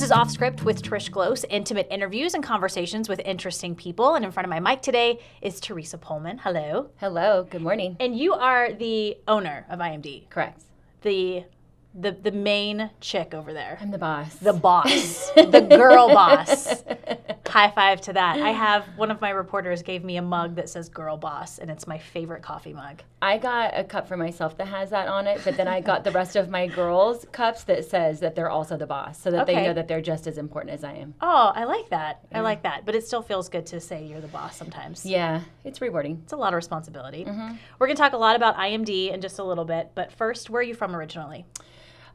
This is Off Script with Trish Glose, intimate interviews and conversations with interesting people. And in front of my mic today is Teresa Pollman. Hello. Hello. Good morning. And you are the owner of IMD. Correct. The main chick over there. I'm the boss. The boss. The girl boss. High five to that. I have, one of my reporters gave me a mug that says girl boss, and it's my favorite coffee mug. I got a cup for myself that has that on it, but then I got the rest of my girls' cups that says that they're also the boss, so that they know that they're just as important as I am. Oh, I like that. I like that. But it still feels good to say you're the boss sometimes. Yeah, it's rewarding. It's a lot of responsibility. Mm-hmm. We're going to talk a lot about IMD in just a little bit, but first, where are you from originally?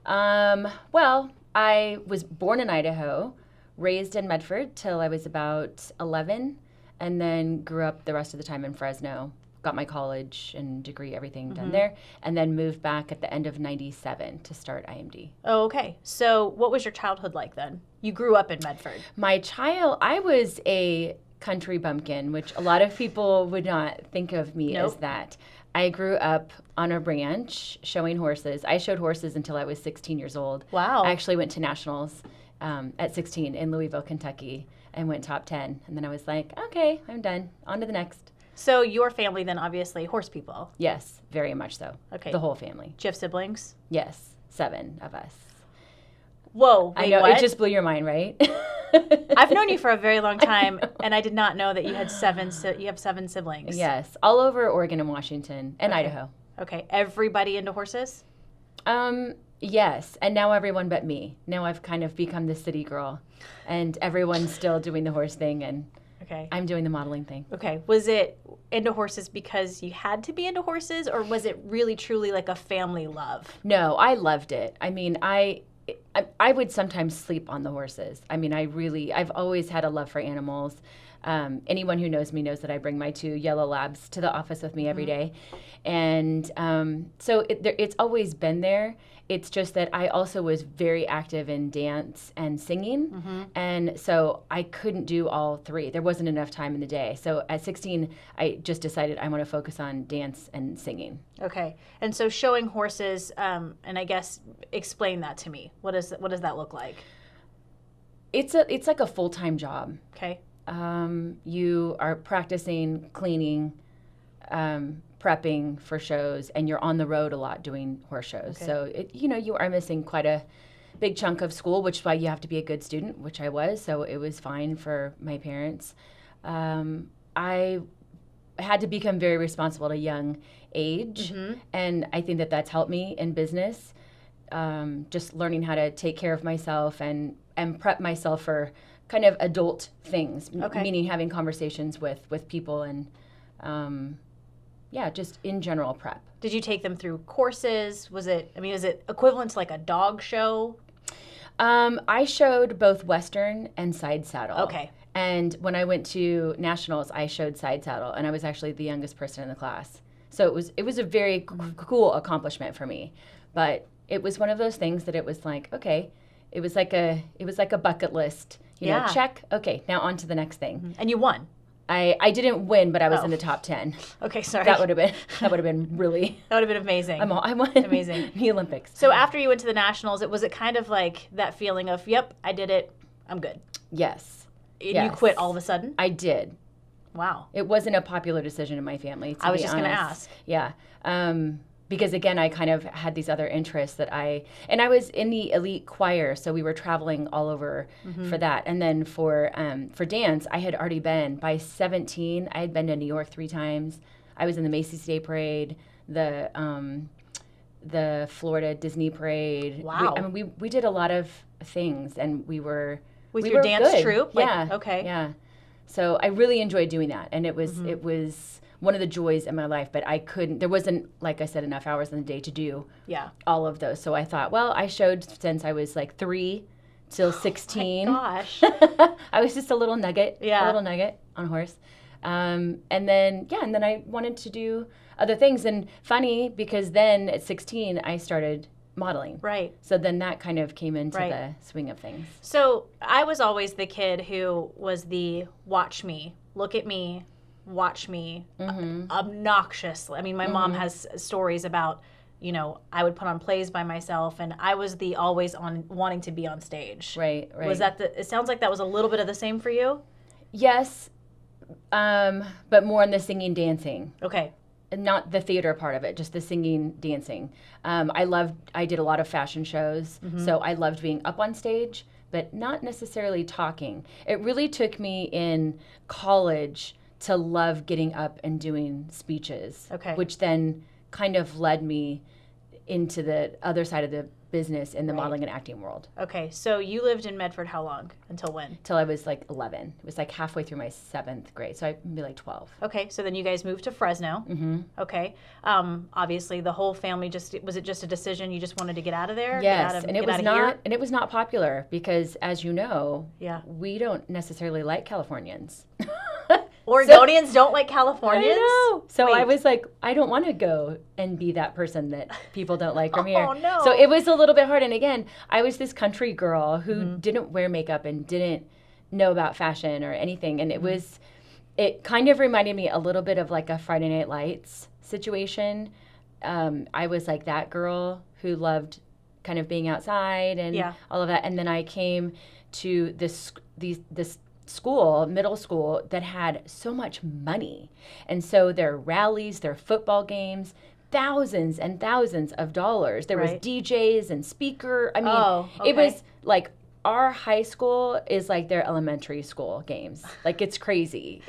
Well, I was born in Idaho, raised in Medford till I was about 11, and then grew up the rest of the time in Fresno. Got my college and degree, everything done there, and then moved back at the end of 97 to start IMD. Oh, okay. So what was your childhood like then? You grew up in Medford. I was a country bumpkin, which a lot of people would not think of me as that. I grew up on a ranch showing horses. I showed horses until I was 16 years old. Wow. I actually went to nationals at 16 in Louisville, Kentucky, and went top 10. And then I was like, okay, I'm done. On to the next. So your family then obviously horse people. Yes, very much so. Okay. The whole family. Do you have siblings? Yes, 7 of us. Whoa, wait, I know, what? it just blew your mind, right? I've known you for a very long time, and I did not know that you had 7 siblings. Yes, all over Oregon and Washington and Idaho. Okay, everybody into horses? Yes, and now everyone but me. Now I've kind of become the city girl, and everyone's still doing the horse thing, and I'm doing the modeling thing. Okay, was it into horses because you had to be into horses, or was it really truly like a family love? No, I loved it. I mean, I would sometimes sleep on the horses. I mean, I've always had a love for animals. Anyone who knows me knows that I bring my 2 yellow labs to the office with me every day. And so it's always been there. It's just that I also was very active in dance and singing. And so I couldn't do all 3. There wasn't enough time in the day. So at 16, I just decided I want to focus on dance and singing. Okay. And so showing horses, and I guess explain that to me. What does that look like? It's like a full-time job. Okay. You are practicing, cleaning, prepping for shows, and you're on the road a lot doing horse shows. Okay. So you are missing quite a big chunk of school, which is why you have to be a good student, which I was. So it was fine for my parents. I had to become very responsible at a young age, and I think that that's helped me in business. Just learning how to take care of myself and prep myself for kind of adult things, meaning having conversations with people and, just in general prep. Did you take them through courses? Was it equivalent to like a dog show? I showed both Western and side saddle. Okay. And when I went to nationals, I showed side saddle, and I was actually the youngest person in the class. So it was a very cool accomplishment for me. But it was one of those things that it was like, okay, it was like a bucket list. You know, check. Okay, now on to the next thing. And you won. I didn't win, but I was in the top 10. Okay, sorry. That would have been really. That would have been amazing. I won. Amazing. The Olympics. So after you went to the nationals, was it kind of like that feeling of, yep, I did it, I'm good. Yes. And you quit all of a sudden? I did. Wow. It wasn't a popular decision in my family. I was just going to ask. Yeah. Because again, I kind of had these other interests and I was in the elite choir, so we were traveling all over for that. And then for dance, I had already been, by 17, I had been to New York 3 times. I was in the Macy's Day Parade, the Florida Disney Parade. Wow. We did a lot of things, and we were with your dance good. troupe? Yeah. Okay. Yeah. So I really enjoyed doing that, and it was one of the joys in my life, but there wasn't, like I said, enough hours in the day to do all of those. So I thought, well, I showed since I was like 3 till 16. Oh my gosh. I was just a little nugget on horse. And then I wanted to do other things. And funny, because then at 16, I started modeling. Right. So then that kind of came into the swing of things. So I was always the kid who was the watch me, look at me, watch me, obnoxious. I mean, my mom has stories about, I would put on plays by myself, and I was the always on wanting to be on stage. Right. Was that it sounds like that was a little bit of the same for you? Yes, but more in the singing, dancing. Okay. Not the theater part of it, just the singing, dancing. I did a lot of fashion shows, so I loved being up on stage, but not necessarily talking. It really took me in college to love getting up and doing speeches, which then kind of led me into the other side of the business in the modeling and acting world. Okay, so you lived in Medford how long? Until when? Till I was like 11. It was like halfway through my 7th grade, so I'd be like 12. Okay, so then you guys moved to Fresno. Mm-hmm. Okay, obviously the whole family was it just a decision you just wanted to get out of there? Yes, and it was not popular because, as you know, we don't necessarily like Californians. Oregonians don't like Californians? I know. So I was like, I don't want to go and be that person that people don't like from here. Oh, no. So it was a little bit hard. And again, I was this country girl who didn't wear makeup and didn't know about fashion or anything. And it kind of reminded me a little bit of like a Friday Night Lights situation. I was like that girl who loved kind of being outside and all of that. And then I came to this middle school that had so much money. And so their rallies, their football games, thousands and thousands of dollars. There was DJs and speaker. I mean, it was like our high school is like their elementary school games. Like it's crazy.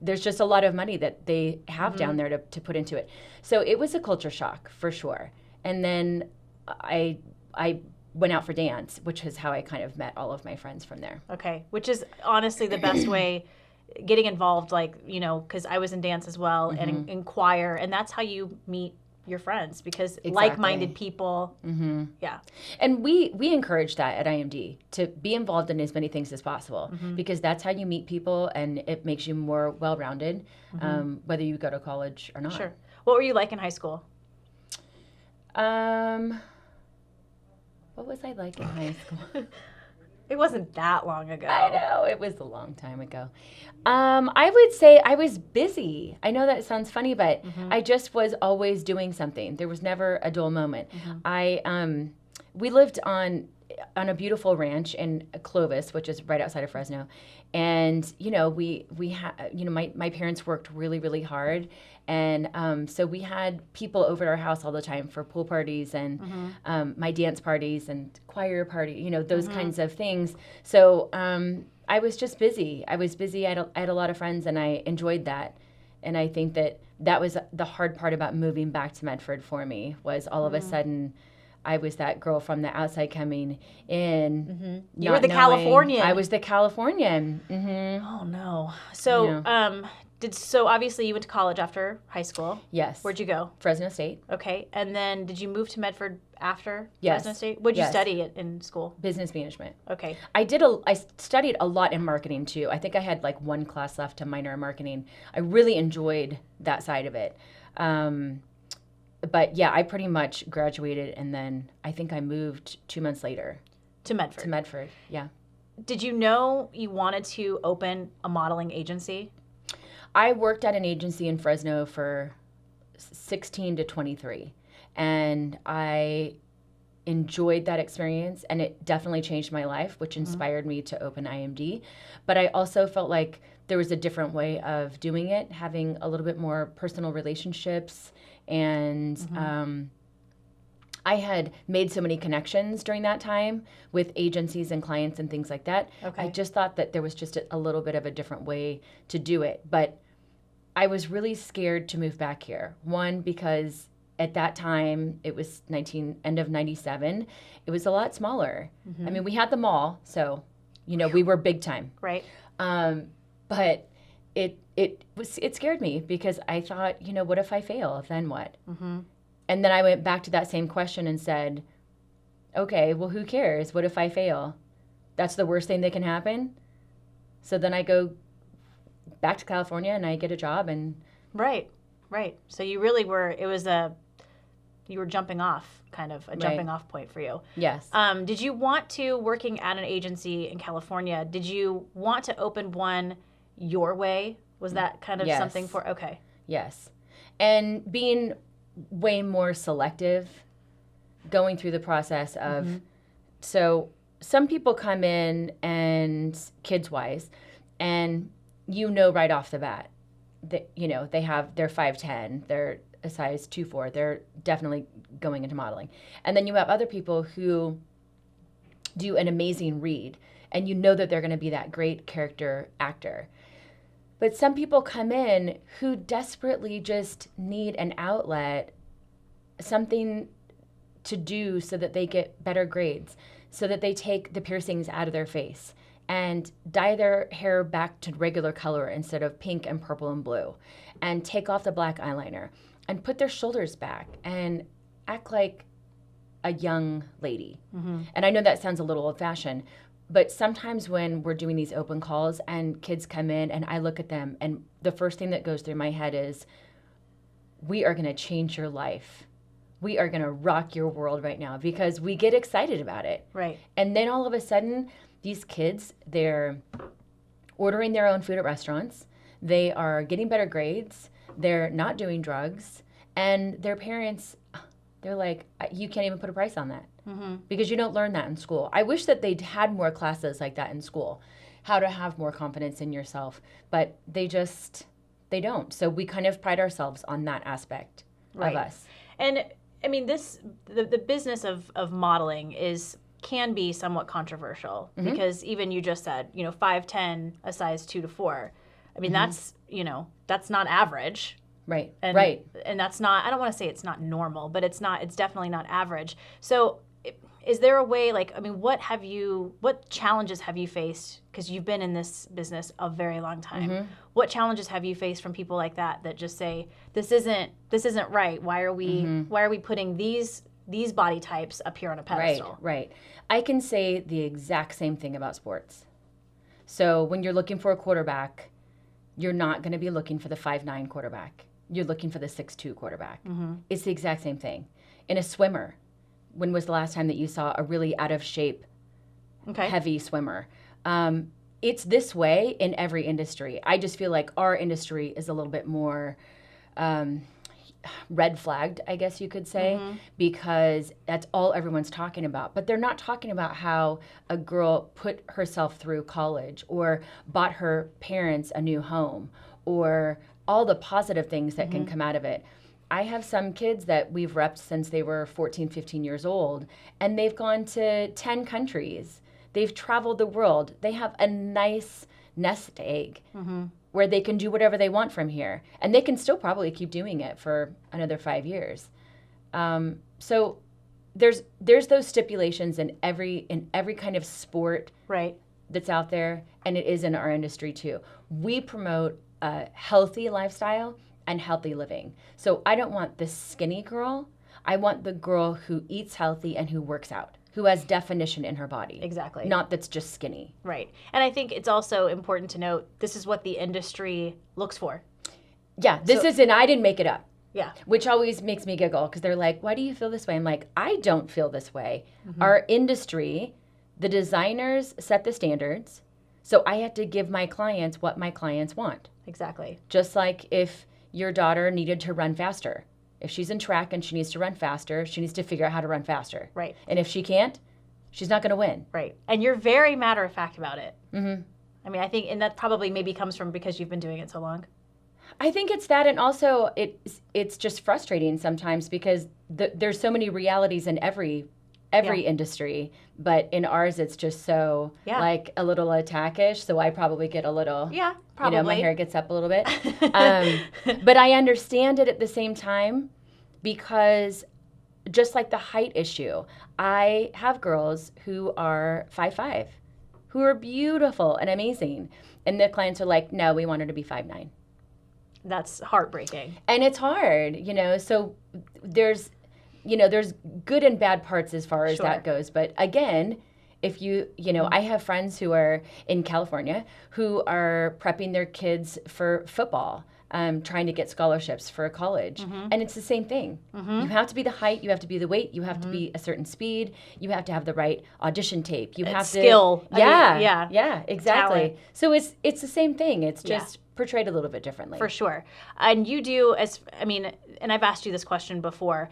There's just a lot of money that they have down there to put into it. So it was a culture shock for sure. And then I went out for dance, which is how I kind of met all of my friends from there. Okay, which is honestly the best way, getting involved, because I was in dance as well and in choir, and that's how you meet your friends, because like-minded people, And we encourage that at IMD, to be involved in as many things as possible, because that's how you meet people, and it makes you more well-rounded, whether you go to college or not. Sure. What were you like in high school? What was I like in high school? It wasn't that long ago. I know, it was a long time ago. I would say I was busy. I know that sounds funny, but I just was always doing something. There was never a dull moment. We lived on a beautiful ranch in Clovis, which is right outside of Fresno. And, my parents worked really, really hard. And so we had people over at our house all the time for pool parties and my dance parties and choir party, those kinds of things. So I was just busy. I was busy. I had a lot of friends, and I enjoyed that. And I think that was the hard part about moving back to Medford for me, was all of a sudden I was that girl from the outside coming in. You were the Californian. I was the Californian. Oh, no. So so obviously you went to college after high school. Yes. Where'd you go? Fresno State. Okay. And then did you move to Medford after Yes. Fresno State? What'd you study in school? Business management. Okay. I studied a lot in marketing too. I think I had like one class left to minor in marketing. I really enjoyed that side of it. But yeah, I pretty much graduated, and then I think I moved 2 months later. To Medford? To Medford, yeah. Did you know you wanted to open a modeling agency? I worked at an agency in Fresno for 16 to 23, and I enjoyed that experience, and it definitely changed my life, which inspired me to open IMD. But I also felt like there was a different way of doing it, having a little bit more personal relationships, and I had made so many connections during that time with agencies and clients and things like that. Okay. I just thought that there was just a little bit of a different way to do it. But I was really scared to move back here. One, because at that time, it was end of 97. It was a lot smaller. I mean, we had the mall, so, we were big time. Right. But it scared me, because I thought, what if I fail? Then what? And then I went back to that same question and said, okay, well, who cares? What if I fail? That's the worst thing that can happen. So then I go back to California and I get a job and. Right. So you really were, you were jumping off, kind of a jumping off point for you. Yes. Did you want to, working at an agency in California, did you want to open one your way? Was that kind of something for, okay. Yes. And being way more selective going through the process of, so some people come in and kids-wise, and right off the bat, that they're 5'10", they're a size 2'4", they're definitely going into modeling. And then you have other people who do an amazing read, and that they're going to be that great character actor. But some people come in who desperately just need an outlet, something to do so that they get better grades, so that they take the piercings out of their face and dye their hair back to regular color instead of pink and purple and blue, and take off the black eyeliner and put their shoulders back and act like a young lady. And I know that sounds a little old-fashioned, but sometimes when we're doing these open calls and kids come in and I look at them, and the first thing that goes through my head is, we are going to change your life. We are going to rock your world right now, because we get excited about it. Right. And then all of a sudden, these kids, they're ordering their own food at restaurants. They are getting better grades. They're not doing drugs. And their parents, they're like, you can't even put a price on that, because you don't learn that in school. I wish that they'd had more classes like that in school, how to have more confidence in yourself. But they don't. So we kind of pride ourselves on that aspect of us. And I mean, the business of modeling can be somewhat controversial, because even you just said, 5'10", a size 2 to 4. I mean, that's not average. Right. And that's not, I don't want to say it's not normal, but it's definitely not average. So is there a way, what challenges have you faced? Because you've been in this business a very long time. What challenges have you faced from people like that just say, this isn't right? Why are we putting these body types up here on a pedestal? Right. I can say the exact same thing about sports. So when you're looking for a quarterback, you're not going to be looking for the 5'9" quarterback. You're looking for the 6'2" quarterback. It's the exact same thing. In a swimmer, when was the last time that you saw a really out of shape, heavy swimmer? It's this way in every industry. I just feel like our industry is a little bit more red flagged, I guess you could say, because that's all everyone's talking about. But they're not talking about how a girl put herself through college or bought her parents a new home or all the positive things that can come out of it. I have some kids that we've repped since they were 14, 15 years old, and they've gone to 10 countries. They've traveled the world. They have a nice nest egg where they can do whatever they want from here. And they can still probably keep doing it for another 5 years. So there's those stipulations in every kind of sport that's out there, and it is in our industry too. We promote a healthy lifestyle and healthy living. So I don't want the skinny girl. I want the girl who eats healthy and who works out, who has definition in her body. Exactly. Not that's just skinny. Right. And I think it's also important to note, this is what the industry looks for. Yeah, I didn't make it up. Yeah. Which always makes me giggle, because they're like, why do you feel this way? I'm like, I don't feel this way. Our industry, the designers set the standards, so I have to give my clients what my clients want. Exactly. Just like if your daughter needed to run faster. If she's in track and she needs to run faster, she needs to figure out how to run faster. Right. And if she can't, she's not going to win. Right. And you're very matter of fact about it. I mean, I think, and that probably maybe comes from because you've been doing it so long. I think it's that, and also it's just frustrating sometimes, because there's so many realities in every industry, but in ours it's just so like a little attackish. So I probably get a little, probably. My hair gets up a little bit. But I understand it at the same time, because just like the height issue, I have girls who are 5'5", who are beautiful and amazing, and the clients are like, no, we want her to be 5'9". That's heartbreaking. And it's hard, so there's good and bad parts as far as that goes. But again, if I have friends who are in California who are prepping their kids for football. trying to get scholarships for a college. And it's the same thing. You have to be the height, you have to be the weight, you have to be a certain speed, you have to have the right audition tape. You have skill. to Yeah, exactly. Talent. So it's the same thing. It's just portrayed a little bit differently. For sure. And you do, and I've asked you this question before,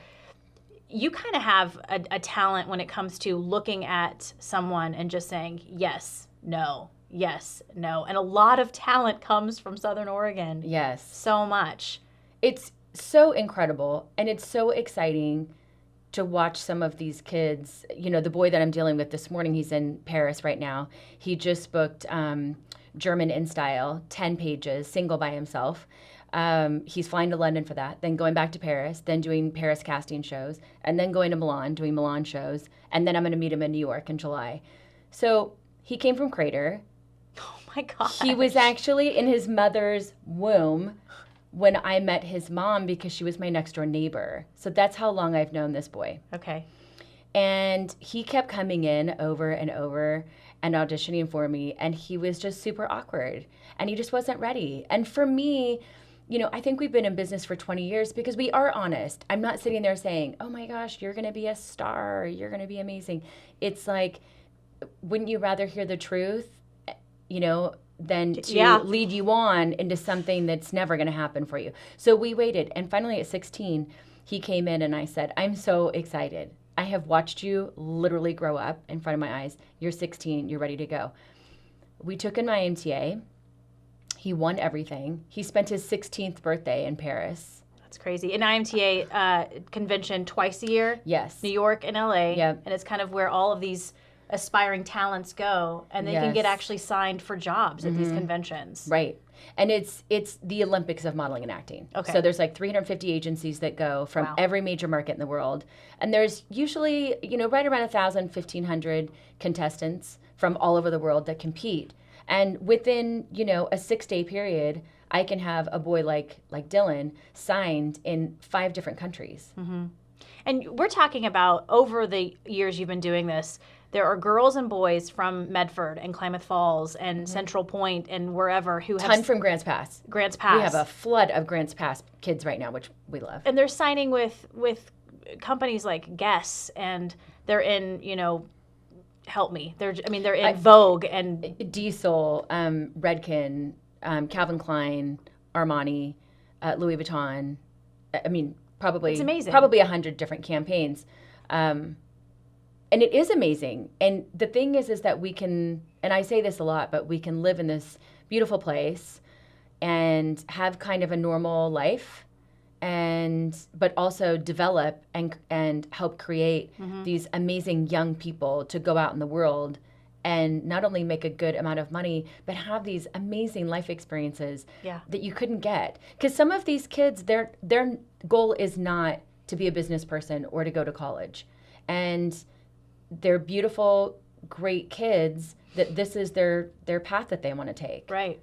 you kind of have a talent when it comes to looking at someone and just saying, yes, no, yes, no. And a lot of talent comes from Southern Oregon. Yes. So much. It's so incredible, and it's so exciting to watch some of these kids. You know, the boy that I'm dealing with this morning, he's in Paris right now. He just booked German in Style, 10 pages, single by himself. He's flying to London for that, then going back to Paris, then doing Paris casting shows, and then going to Milan, doing Milan shows, and then I'm going to meet him in New York in July. So he came from Crater. Oh my gosh. He was actually in his mother's womb when I met his mom because she was my next door neighbor. So that's how long I've known this boy. Okay. And he kept coming in over and over and auditioning for me, and he was just super awkward, and he just wasn't ready. And for me, you know, I think we've been in business for 20 years because we are honest. I'm not sitting there saying, oh my gosh, you're going to be a star, you're going to be amazing. It's like, wouldn't you rather hear the truth, you know, than to lead you on into something that's never going to happen for you? So we waited. And finally at 16, he came in and I said, I'm so excited. I have watched you literally grow up in front of my eyes. You're 16. You're ready to go. We took him my IMTA. He won everything. He spent his 16th birthday in Paris. That's crazy. An IMTA convention twice a year. Yes. New York and LA. Yep. And it's kind of where all of these aspiring talents go, and they can get actually signed for jobs at these conventions. Right. And it's the Olympics of modeling and acting. Okay. So there's like 350 agencies that go from every major market in the world. And there's usually, you know, right around 1,000, 1,500 contestants from all over the world that compete. And within, you know, a 6-day period, I can have a boy like Dylan signed in 5 different countries. And we're talking about over the years you've been doing this, there are girls and boys from Medford and Klamath Falls and Central Point and wherever who have... Ton from Grants Pass. Grants Pass. We have a flood of Grants Pass kids right now, which we love. And they're signing with companies like Guess, and they're in, you know, help me. They're in Vogue and... Diesel, Redken, Calvin Klein, Armani, Louis Vuitton. I mean, probably... It's amazing. Probably 100 different campaigns. And it is amazing. And the thing is that we can, and I say this a lot, but we can live in this beautiful place and have kind of a normal life, but also develop and help create these amazing young people to go out in the world and not only make a good amount of money, but have these amazing life experiences that you couldn't get. Because some of these kids, their goal is not to be a business person or to go to college. And they're beautiful, great kids that this is their path that they want to take. Right.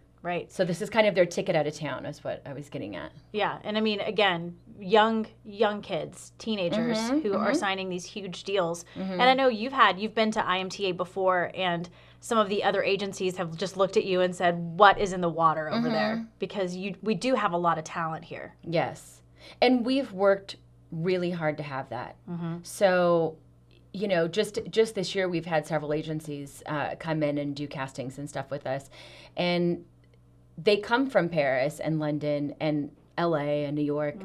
So this is kind of their ticket out of town is what I was getting at. Yeah. And I mean, again, young kids, teenagers who are signing these huge deals. And I know you've been to IMTA before, and some of the other agencies have just looked at you and said, what is in the water over there? Because we do have a lot of talent here. Yes. And we've worked really hard to have that. So, you know, just this year we've had several agencies come in and do castings and stuff with us. And they come from Paris and London and LA and New York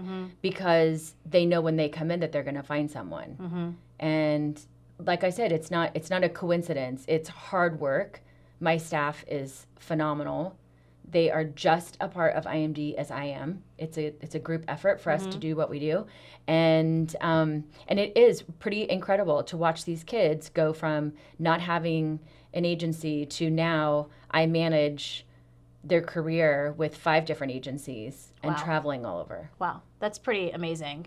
because they know when they come in that they're going to find someone. And like I said, it's not a coincidence. It's hard work. My staff is phenomenal. They are just a part of IMD as I am. It's a group effort for us to do what we do, and it is pretty incredible to watch these kids go from not having an agency to now I manage their career with 5 different agencies and traveling all over. Wow, that's pretty amazing.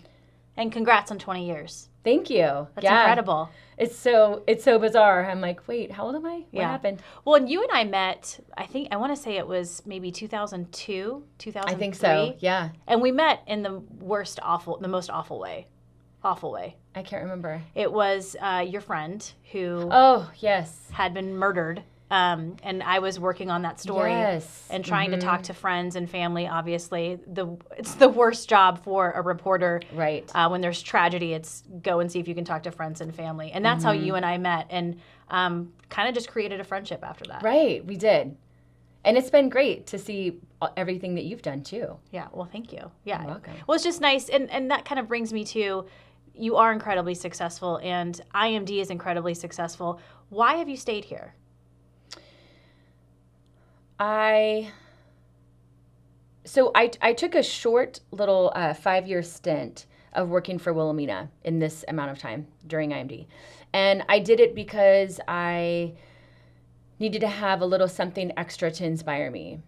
And congrats on 20 years. Thank you. That's incredible. It's so bizarre. I'm like, wait, how old am I? What happened? Well, and you and I met, I want to say it was maybe 2002, 2003. I think so, yeah. And we met in the most awful way. Awful way. I can't remember. It was your friend who oh, yes, had been murdered and I was working on that story Yes. and trying to talk to friends and family. Obviously, it's the worst job for a reporter. Right. When there's tragedy, it's go and see if you can talk to friends and family, and that's how you and I met, and kind of just created a friendship after that. Right, we did. And it's been great to see everything that you've done too. Yeah, well, thank you. Yeah. You're welcome. Well, it's just nice, and that kind of brings me to, you are incredibly successful, and IMD is incredibly successful. Why have you stayed here? I took a short little 5-year stint of working for Wilhelmina in this amount of time during IMD. And I did it because I needed to have a little something extra to inspire me.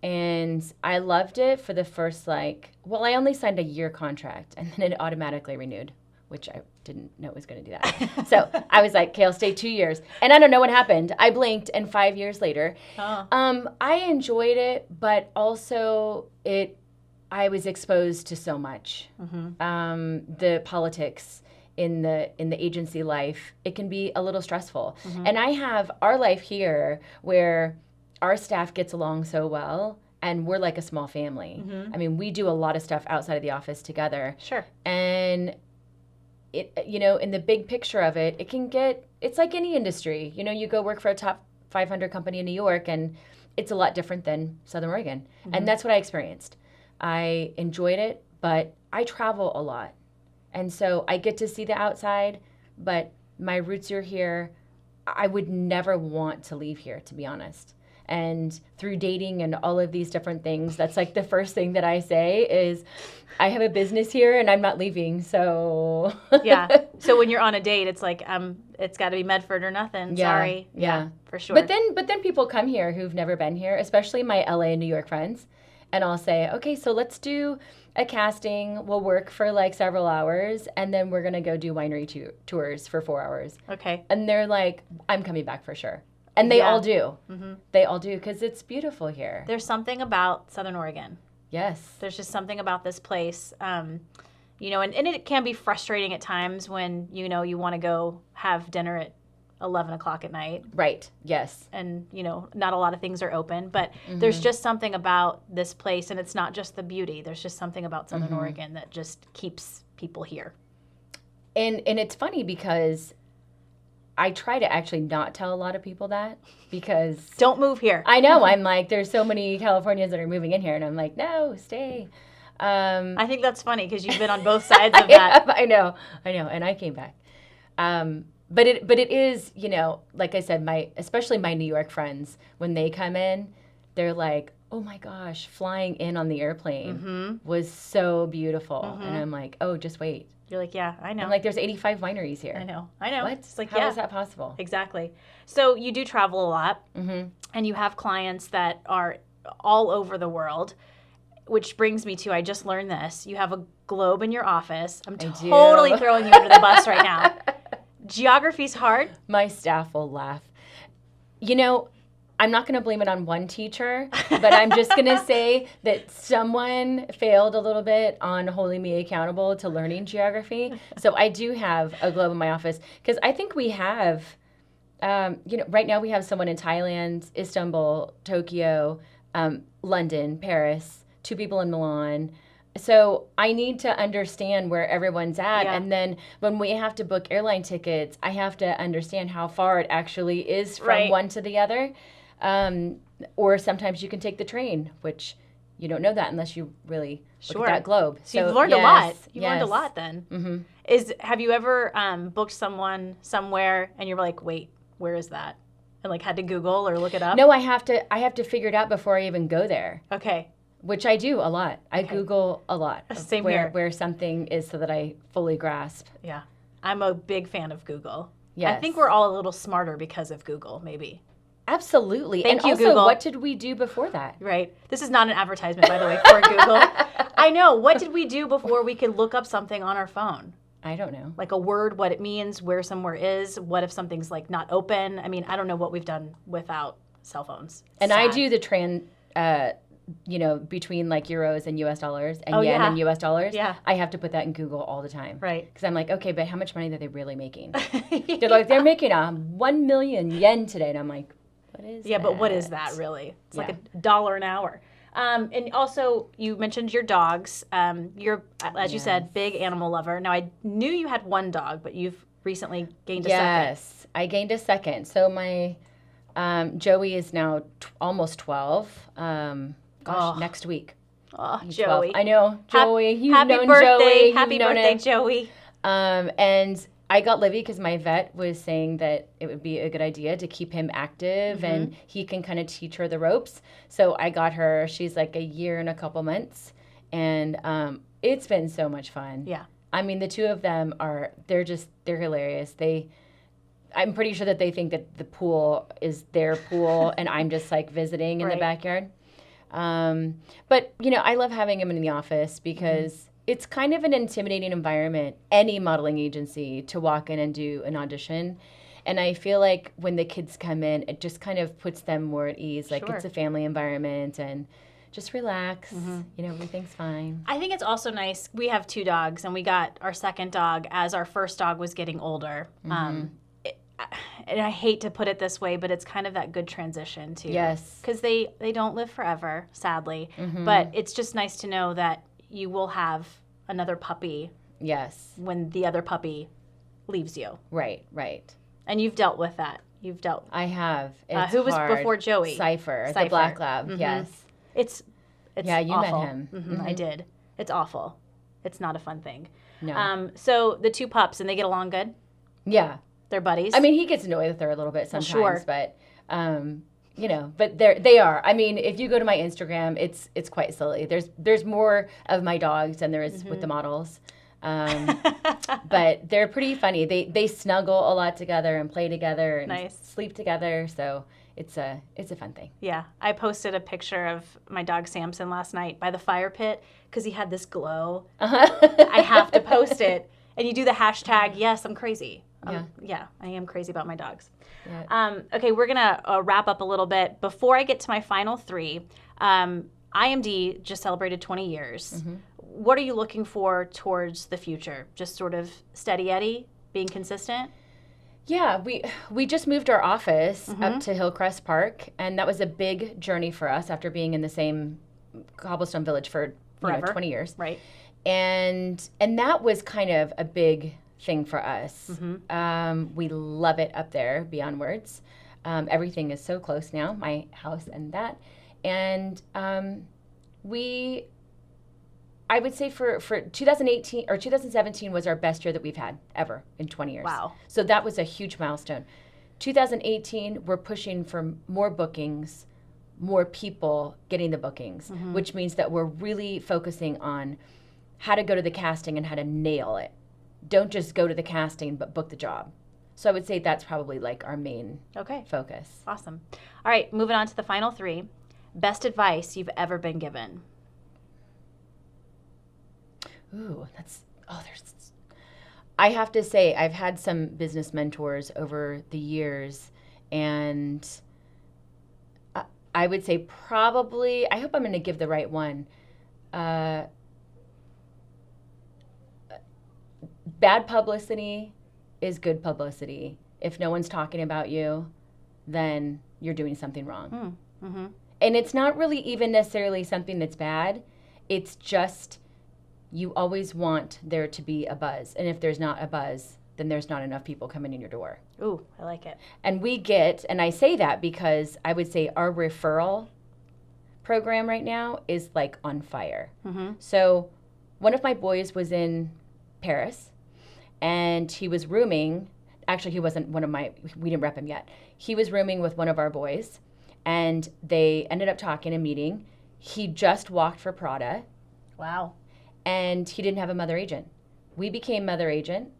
And I loved it for the first, I only signed a year contract, and then it automatically renewed, which I didn't know it was going to do that. So I was like, okay, I'll stay 2 years. And I don't know what happened. I blinked, and 5 years later, I enjoyed it, but also I was exposed to so much. The politics in the agency life, it can be a little stressful. And I have our life here where our staff gets along so well, and we're like a small family. I mean, we do a lot of stuff outside of the office together. Sure. And it, in the big picture of it, it's like any industry. You go work for a top 500 company in New York, and it's a lot different than Southern Oregon. And that's what I experienced. I enjoyed it, but I travel a lot. And so I get to see the outside, but my roots are here. I would never want to leave here, to be honest. And through dating and all of these different things, that's like the first thing that I say is, I have a business here and I'm not leaving, so. Yeah. So when you're on a date, it's like, it's got to be Medford or nothing. Yeah, Sorry. yeah. For sure. But then people come here who've never been here, especially my LA and New York friends. And I'll say, okay, so let's do a casting. We'll work for several hours, and then we're going to go do winery tours for 4 hours. Okay. And they're like, I'm coming back for sure. And they all do. They all do, because it's beautiful here. There's something about Southern Oregon. Yes. There's just something about this place. And it can be frustrating at times when, you want to go have dinner at 11 o'clock at night. Right. Yes. And, not a lot of things are open, but there's just something about this place, and it's not just the beauty. There's just something about Southern Oregon that just keeps people here. And it's funny because I try to actually not tell a lot of people that, because don't move here. I know. I'm like, there's so many Californians that are moving in here, and I'm like, no, stay. I think that's funny because you've been on both sides of that. I know, and I came back. But it is, like I said, especially my New York friends, when they come in, they're like, oh my gosh, flying in on the airplane was so beautiful. And I'm like, oh, just wait. You're like, yeah, I know. I'm like, there's 85 wineries here. I know. What? It's like, How is that possible? Exactly. So you do travel a lot, and you have clients that are all over the world, which brings me to, I just learned this. You have a globe in your office. I'm totally throwing you under the bus right now. Geography's hard. My staff will laugh. I'm not going to blame it on one teacher, but I'm just going to say that someone failed a little bit on holding me accountable to learning geography. So I do have a globe in my office, because I think we have, right now we have someone in Thailand, Istanbul, Tokyo, London, Paris, 2 people in Milan. So I need to understand where everyone's at. Yeah. And then when we have to book airline tickets, I have to understand how far it actually is from one to the other. Or sometimes you can take the train, which you don't know that unless you really look at that globe. So you've learned a lot. You've learned a lot then. Have you ever booked someone somewhere and you're like, wait, where is that? And had to Google or look it up? No, I have to figure it out before I even go there. Okay. Which I do a lot. I Google a lot. Same here. Where something is, so that I fully grasp. Yeah. I'm a big fan of Google. Yes. I think we're all a little smarter because of Google, maybe. Absolutely. Thank you, also, Google. What did we do before that? Right. This is not an advertisement, by the way, for Google. I know. What did we do before we could look up something on our phone? I don't know. Like a word, what it means, where somewhere is, what if something's not open? I mean, I don't know what we've done without cell phones. And I do the between euros and US dollars and yen and US dollars. Yeah. I have to put that in Google all the time. Right. Because I'm like, okay, but how much money are they really making? They're like, they're making 1 million yen today. And I'm like, but what is that really? It's like $1 an hour. And also, you mentioned your dogs. You're, as you said, big animal lover. Now, I knew you had one dog, but you've recently gained a second. Yes, I gained a second. So my Joey is now almost 12. Next week. Oh, He's Joey. 12. I know, Joey. Happy birthday. Happy birthday, Joey. And I got Livy because my vet was saying that it would be a good idea to keep him active and he can kind of teach her the ropes. So I got her. She's like a year and a couple months. And it's been so much fun. Yeah. I mean, the two of them they're hilarious. I'm pretty sure that they think that the pool is their pool and I'm just like visiting in the backyard. But, I love having him in the office because it's kind of an intimidating environment, any modeling agency, to walk in and do an audition. And I feel like when the kids come in, it just kind of puts them more at ease. Like it's a family environment and just relax. Everything's fine. I think it's also nice. We have 2 dogs and we got our second dog as our first dog was getting older. And I hate to put it this way, but it's kind of that good transition too. Yes. Because they don't live forever, sadly. But it's just nice to know that you will have another puppy. Yes. When the other puppy leaves you. Right. And you've dealt with that. I have. Who was hard. Before Joey? Cypher, the black lab. Yes. It's yeah, you awful. met him. I did. It's awful. It's not a fun thing. No. So the 2 pups, and they get along good? Yeah. They're buddies? I mean, he gets annoyed with her a little bit sometimes, but but they are. I mean, if you go to my Instagram, it's quite silly. There's more of my dogs than there is with the models. But they're pretty funny. They snuggle a lot together and play together and sleep together. So it's a fun thing. Yeah. I posted a picture of my dog Samson last night by the fire pit because he had this glow. I have to post it. And you do the hashtag, yes, I'm crazy. Yeah, I am crazy about my dogs. Yeah. Okay, we're going to wrap up a little bit. Before I get to my final 3, IMD just celebrated 20 years. What are you looking for towards the future? Just sort of steady Eddie, being consistent? Yeah, we just moved our office up to Hillcrest Park, and that was a big journey for us after being in the same cobblestone village for 20 years. Right. And that was kind of a big thing for us. We love it up there beyond words. Everything is so close now, my house and that. And I would say for 2018 or 2017 was our best year that we've had ever in 20 years. Wow. So that was a huge milestone. 2018, we're pushing for more bookings, more people getting the bookings, which means that we're really focusing on how to go to the casting and how to nail it. Don't just go to the casting, but book the job. So I would say that's probably like our main focus. Awesome. All right, moving on to the final 3. Best advice you've ever been given? Ooh, I have to say, I've had some business mentors over the years, and I would say probably, I hope I'm going to give the right one. Bad publicity is good publicity. If no one's talking about you, then you're doing something wrong. And it's not really even necessarily something that's bad. It's just you always want there to be a buzz. And if there's not a buzz, then there's not enough people coming in your door. Ooh, I like it. And and I say that because I would say our referral program right now is like on fire. So one of my boys was in Paris, and he was rooming. Actually, he wasn't we didn't rep him yet. He was rooming with one of our boys, and they ended up talking and meeting. He just walked for Prada. Wow. And he didn't have a mother agent. We became mother agent.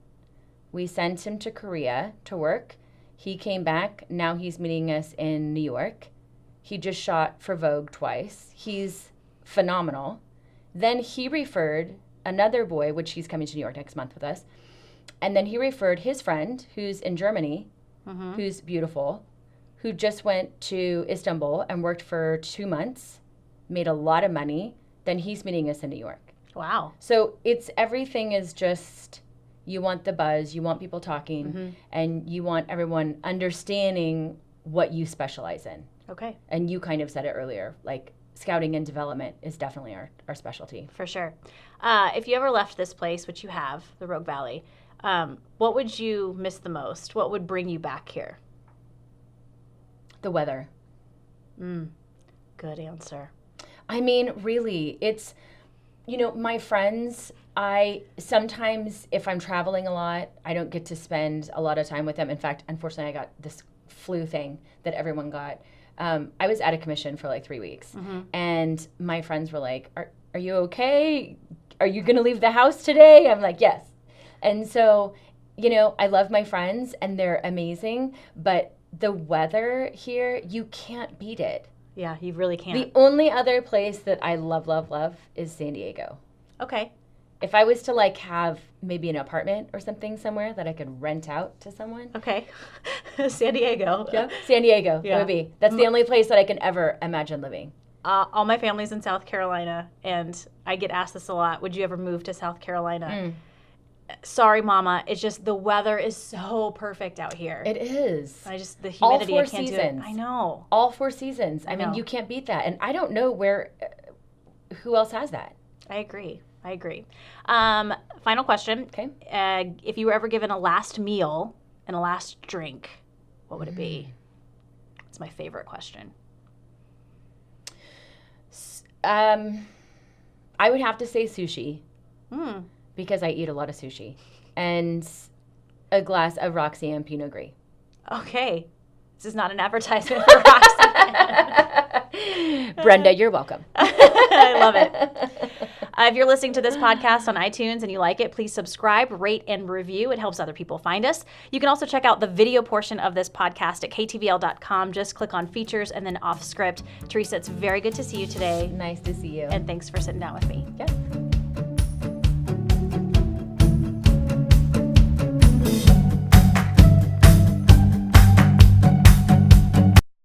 We sent him to Korea to work. He came back. Now he's meeting us in New York. He just shot for Vogue twice. He's phenomenal. Then he referred another boy, which he's coming to New York next month with us. And then he referred his friend, who's in Germany, who's beautiful, who just went to Istanbul and worked for 2 months, made a lot of money. Then he's meeting us in New York. Wow. So everything is just, you want the buzz, you want people talking, and you want everyone understanding what you specialize in. Okay. And you kind of said it earlier, like scouting and development is definitely our specialty. For sure. If you ever left this place, which you have, the Rogue Valley, what would you miss the most? What would bring you back here? The weather. Good answer. I mean, really, it's, my friends, sometimes if I'm traveling a lot, I don't get to spend a lot of time with them. In fact, unfortunately, I got this flu thing that everyone got. I was out of commission for like 3 weeks. And my friends were like, are you okay? Are you going to leave the house today? I'm like, yes. And so, I love my friends and they're amazing, but the weather here, you can't beat it. Yeah, you really can't. The only other place that I love, love, love is San Diego. Okay. If I was to like have maybe an apartment or something somewhere that I could rent out to someone. Okay. San Diego. Yeah. San Diego. Yeah. It would be. That's the only place that I can ever imagine living. All my family's in South Carolina, and I get asked this a lot. Would you ever move to South Carolina? Sorry, Mama. It's just the weather is so perfect out here. It is. The humidity, All 4 I can't seasons. do it. I know. All 4 seasons. I know. mean, you can't beat that. And I don't know who else has that. I agree. Final question. Okay. If you were ever given a last meal and a last drink, what would it be? It's my favorite question. I would have to say sushi. Because I eat a lot of sushi. And a glass of Roxanne Pinot Gris. Okay. This is not an advertisement for Roxanne. Brenda, you're welcome. I love it. If you're listening to this podcast on iTunes and you like it, please subscribe, rate, and review. It helps other people find us. You can also check out the video portion of this podcast at ktvl.com. Just click on features and then off script. Teresa, it's very good to see you today. Nice to see you. And thanks for sitting down with me. Yeah.